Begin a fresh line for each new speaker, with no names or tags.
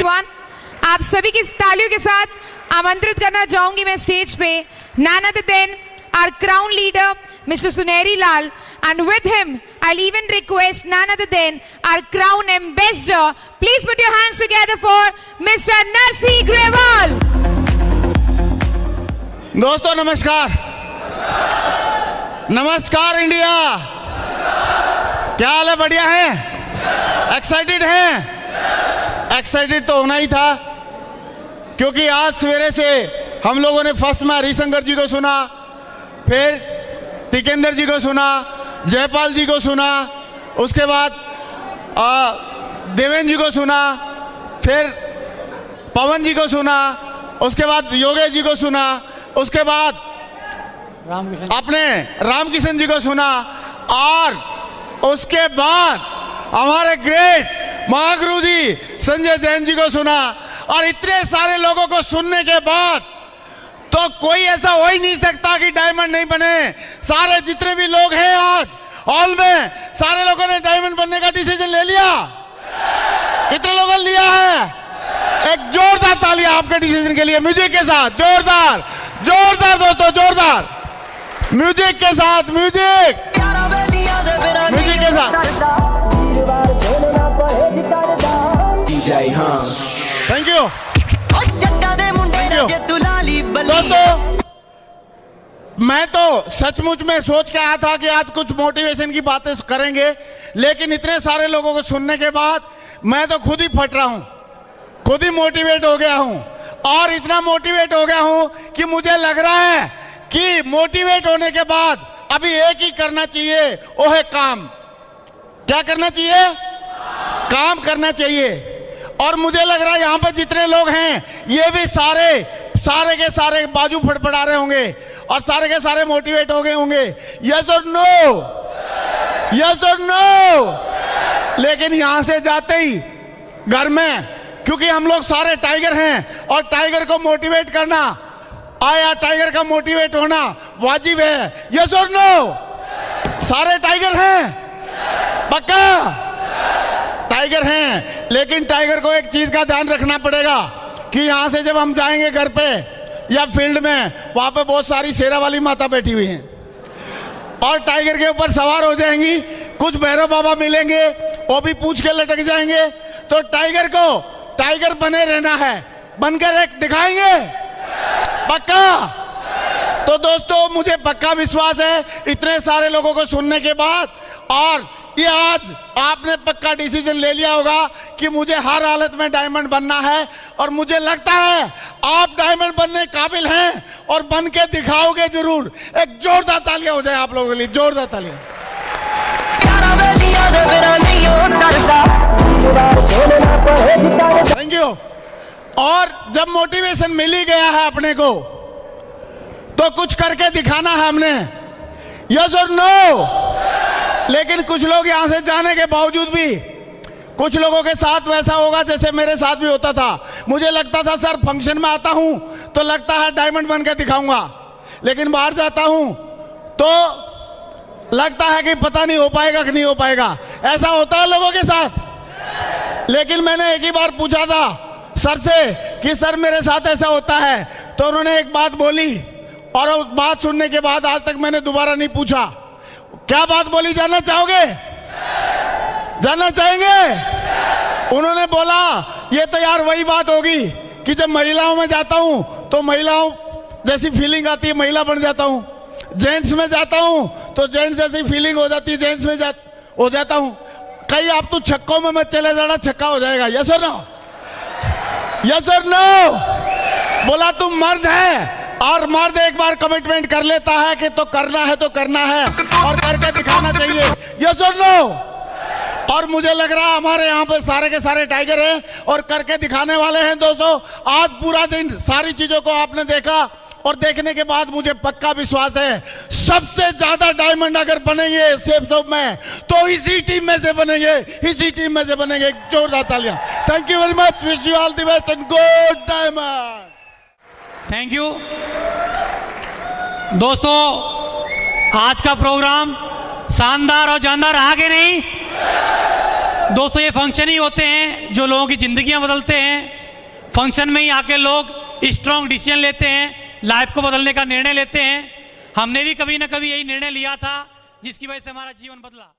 One. आप सभी की तालियों के साथ आमंत्रित करना चाहूंगी मैं स्टेज पे none other than our crown leader Mr. Suneri Lal, and with him I'll even request none other than our crown ambassador. Please put your hands together for Mr. Narsi Grewal.
दोस्तों नमस्कार, नमस्कार India. क्या हाल है? बढ़िया है? Excited हैं? Excited तो होना ही था, क्योंकि आज सवेरे से हम लोगों ने फर्स्ट में हरिशंकर जी को सुना, फिर टिकेंद्र जी को सुना, जयपाल जी को सुना, उसके बाद देवेंद्र जी को सुना, फिर पवन जी को सुना, उसके बाद योगेश जी को सुना, उसके बाद अपने रामकिशन जी को सुना, और उसके बाद हमारे ग्रेट महागुरु जी संजय जैन जी को सुना। और इतने सारे लोगों को सुनने के बाद तो कोई ऐसा हो ही नहीं सकता कि डायमंड नहीं बने। सारे जितने भी लोग हैं आज हॉल में, सारे लोगों ने डायमंड बनने का डिसीजन ले लिया। कितने लोगों ने लिया है? एक जोरदार तालियां आपके डिसीजन के लिए, म्यूजिक के साथ। जोरदार जोरदार दोस्तों, जोरदार म्यूजिक के साथ, म्यूजिक के साथ। थैंक यू दोस्तों। मैं तो सचमुच में सोच के आया था कि आज कुछ मोटिवेशन की बातें करेंगे, लेकिन इतने सारे लोगों को सुनने के बाद मैं तो खुद ही फट रहा हूं, खुद ही मोटिवेट हो गया हूं। और इतना मोटिवेट हो गया हूं कि मुझे लग रहा है कि मोटिवेट होने के बाद अभी एक ही करना चाहिए, वो है काम। क्या करना चाहिए? काम करना चाहिए। और मुझे लग रहा है यहां पे जितने लोग हैं ये भी सारे के सारे बाजू फड़फड़ा रहे होंगे और सारे के सारे मोटिवेट हो गए होंगे। यस और नो? यस और नो? लेकिन यहां से जाते ही घर में, क्योंकि हम लोग सारे टाइगर हैं और टाइगर को मोटिवेट करना, आया टाइगर का मोटिवेट होना वाजिब है। यस और नो? सारे टाइगर हैं? पक्का टाइगर हैं। लेकिन टाइगर को एक चीज का ध्यान रखना पड़ेगा कि यहां से जब हम जाएंगे घर पे या फील्ड में, वहां पे बहुत सारी शेरा वाली माता बैठी हुई हैं और टाइगर के ऊपर सवार हो जाएंगी। कुछ भैरव बाबा मिलेंगे, वो भी पूछ के लटक जाएंगे। तो टाइगर को टाइगर बने रहना है, बनकर एक दिखाएंगे। पक्का? तो दोस्तों मुझे पक्का विश्वास है इतने सारे लोगों को सुनने के बाद, और ये आज आपने पक्का डिसीजन ले लिया होगा कि मुझे हर हालत में डायमंड बनना है। और मुझे लगता है आप डायमंड बनने काबिल हैं और बन के दिखाओगे जरूर। एक जोरदार तालियां हो जाए आप लोगों के लिए, जोरदार तालियां। Thank you. और जब मोटिवेशन मिल ही गया है अपने को, तो कुछ करके दिखाना है हमने। यस और नो? लेकिन कुछ लोग यहां से जाने के बावजूद भी कुछ लोगों के साथ वैसा होगा जैसे मेरे साथ भी होता था। मुझे लगता था सर फंक्शन में आता हूं तो लगता है डायमंड बन के दिखाऊंगा, लेकिन बाहर जाता हूं तो लगता है कि पता नहीं हो पाएगा कि नहीं हो पाएगा। ऐसा होता है लोगों के साथ। लेकिन मैंने एक ही बार पूछा था सर से कि सर मेरे साथ ऐसा होता है, तो उन्होंने एक बात बोली, और उस बात सुनने के बाद आज तक मैंने दोबारा नहीं पूछा। क्या बात बोली, जानना चाहोगे? जानना चाहेंगे? उन्होंने बोला ये तो यार वही बात होगी कि जब महिलाओं में जाता हूं तो महिलाओं जैसी फीलिंग आती है, महिला बन जाता हूं। जेंट्स में जाता हूं तो जेंट्स जैसी फीलिंग हो जाती है, जेंट्स में हो जाता हूं। कहीं आप तो छक्कों में मत चले जाना, छक्का हो जाएगा। यस और नो? यस और नो? बोला तुम मर्द है, और मर्द एक बार कमिटमेंट कर लेता है कि तो करना है तो करना है और करके दिखाना चाहिए। यस और नो? और मुझे लग रहा है हमारे यहाँ पे सारे के सारे टाइगर हैं और करके दिखाने वाले हैं। दोस्तों आज पूरा दिन सारी चीजों को आपने देखा, और देखने के बाद मुझे पक्का विश्वास है सबसे ज्यादा डायमंड अगर बनेंगे सेफ जोन में तो इसी टीम में से बनेंगे, इसी टीम में से बनेंगे। जोरदार तालियां। Thank you very much. Wish you all the best and good diamond.
Thank you दोस्तों। आज का प्रोग्राम शानदार और जानदार रहा कि नहीं? दोस्तों ये फंक्शन ही होते हैं जो लोगों की ज़िंदगियां बदलते हैं। फंक्शन में ही आके लोग स्ट्रॉन्ग डिसीजन लेते हैं, लाइफ को बदलने का निर्णय लेते हैं। हमने भी कभी ना कभी यही निर्णय लिया था जिसकी वजह से हमारा जीवन बदला।